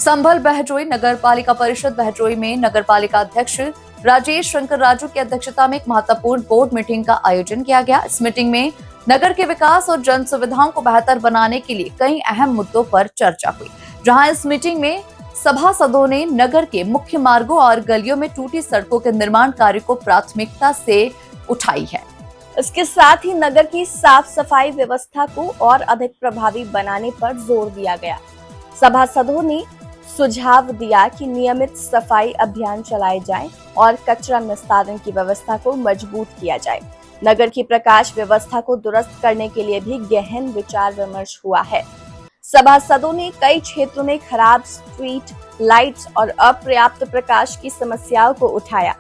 संभल बहजोई नगर पालिका परिषद बहजोई में नगर पालिका अध्यक्ष राजेश शंकर राजू की अध्यक्षता में एक महत्वपूर्ण बोर्ड मीटिंग का आयोजन किया गया। इस मीटिंग में नगर के विकास और जन सुविधाओं को बेहतर बनाने के लिए कई अहम मुद्दों पर चर्चा हुई, जहां इस मीटिंग में सभासदों ने नगर के मुख्य मार्गों और गलियों में टूटी सड़कों के निर्माण कार्य को प्राथमिकता से उठाई है। इसके साथ ही नगर की साफ सफाई व्यवस्था को और अधिक प्रभावी बनाने पर जोर दिया गया। सभासदों ने सुझाव दिया कि नियमित सफाई अभियान चलाए जाएं और कचरा निस्तारण की व्यवस्था को मजबूत किया जाए। नगर की प्रकाश व्यवस्था को दुरुस्त करने के लिए भी गहन विचार विमर्श हुआ है। सभासदों ने कई क्षेत्रों में खराब स्ट्रीट लाइट्स और अपर्याप्त प्रकाश की समस्याओं को उठाया,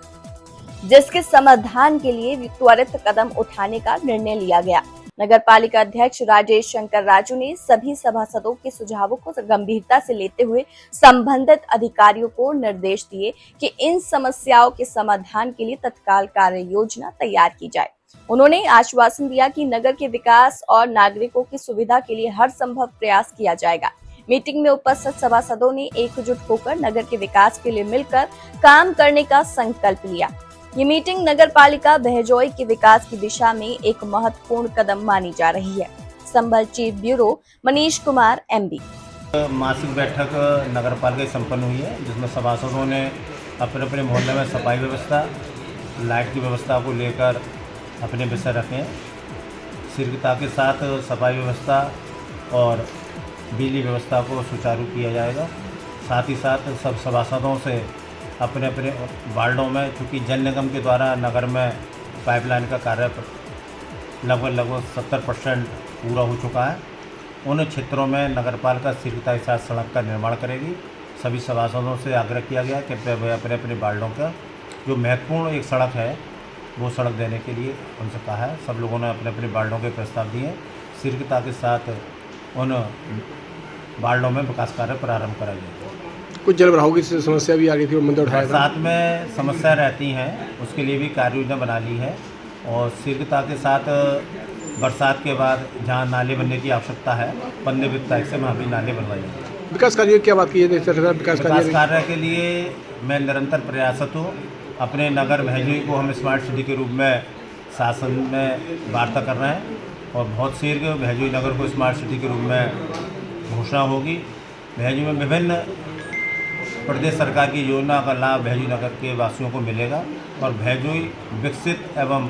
जिसके समाधान के लिए त्वरित कदम उठाने का निर्णय लिया गया। नगर पालिका अध्यक्ष राजेश शंकर राजू ने सभी सभासदों के सुझावों को गंभीरता से लेते हुए संबंधित अधिकारियों को निर्देश दिए कि इन समस्याओं के समाधान के लिए तत्काल कार्य योजना तैयार की जाए। उन्होंने आश्वासन दिया कि नगर के विकास और नागरिकों की सुविधा के लिए हर संभव प्रयास किया जाएगा। मीटिंग में उपस्थित सभासदों ने एकजुट होकर नगर के विकास के लिए मिलकर काम करने का संकल्प लिया। ये मीटिंग नगर पालिका बहजोई के विकास की दिशा में एक महत्वपूर्ण कदम मानी जा रही है। Sambhal chief bureau Manish Kumar MB। मासिक बैठक नगर पालिका संपन्न हुई है, जिसमें सभासदों ने अपने अपने मोहल्ले में सफाई व्यवस्था, लाइट की व्यवस्था को लेकर अपने विषय रखे। शीघ्रता के साथ सफाई व्यवस्था और बिजली व्यवस्था को सुचारू किया जाएगा। साथ ही साथ सब सभासदों से अपने अपने वार्डों में, चूँकि जल निगम के द्वारा नगर में पाइपलाइन का कार्य लगभग 70% पूरा हो चुका है, उन क्षेत्रों में नगर पालिका शीघ्रता के साथ सड़क का निर्माण करेगी। सभी सभासदों से आग्रह किया गया कि अपने अपने वार्डों का जो महत्वपूर्ण एक सड़क है वो सड़क देने के लिए उनसे कहा है। सब लोगों ने अपने अपने वार्डों के प्रस्ताव दिए। शीघ्रता के साथ उन वार्डों में विकास कार्य प्रारंभ करा जाएगा। कुछ जलभराव की समस्या भी आ रही थी, मुद्दा उठाया था। साथ में समस्या रहती हैं, उसके लिए भी कार्य योजना बना ली है। और शीघ्रता के साथ बरसात के बाद जहाँ नाले बनने की आवश्यकता है, 15 वित्त से वहाँ भी नाले बनवाए जाएंगे। विकास कार्य क्या बात की है? विकास कार्य के लिए मैं निरंतर प्रयासरत हूँ। अपने नगर बहजोई को हम स्मार्ट सिटी के रूप में शासन में वार्ता कर रहे हैं और बहुत शीघ्र बहजोई नगर को स्मार्ट सिटी के रूप में घोषणा होगी। बहजोई में विभिन्न प्रदेश सरकार की योजना का लाभ बहजोई नगर के वासियों को मिलेगा और बहजोई विकसित एवं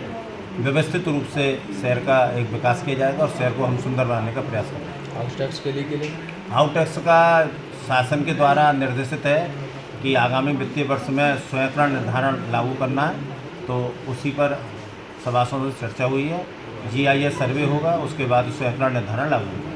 व्यवस्थित रूप से शहर का एक विकास किया जाएगा और शहर को हम सुंदर बनाने का प्रयास करेंगे। हाउस टैक्स के लिए हाउस टैक्स का शासन के द्वारा निर्देशित है कि आगामी वित्तीय वर्ष में स्वयं निर्धारण लागू करना है, तो उसी पर सभासदों से चर्चा हुई है। GIS सर्वे होगा, उसके बाद स्वयं निर्धारण लागू होगा।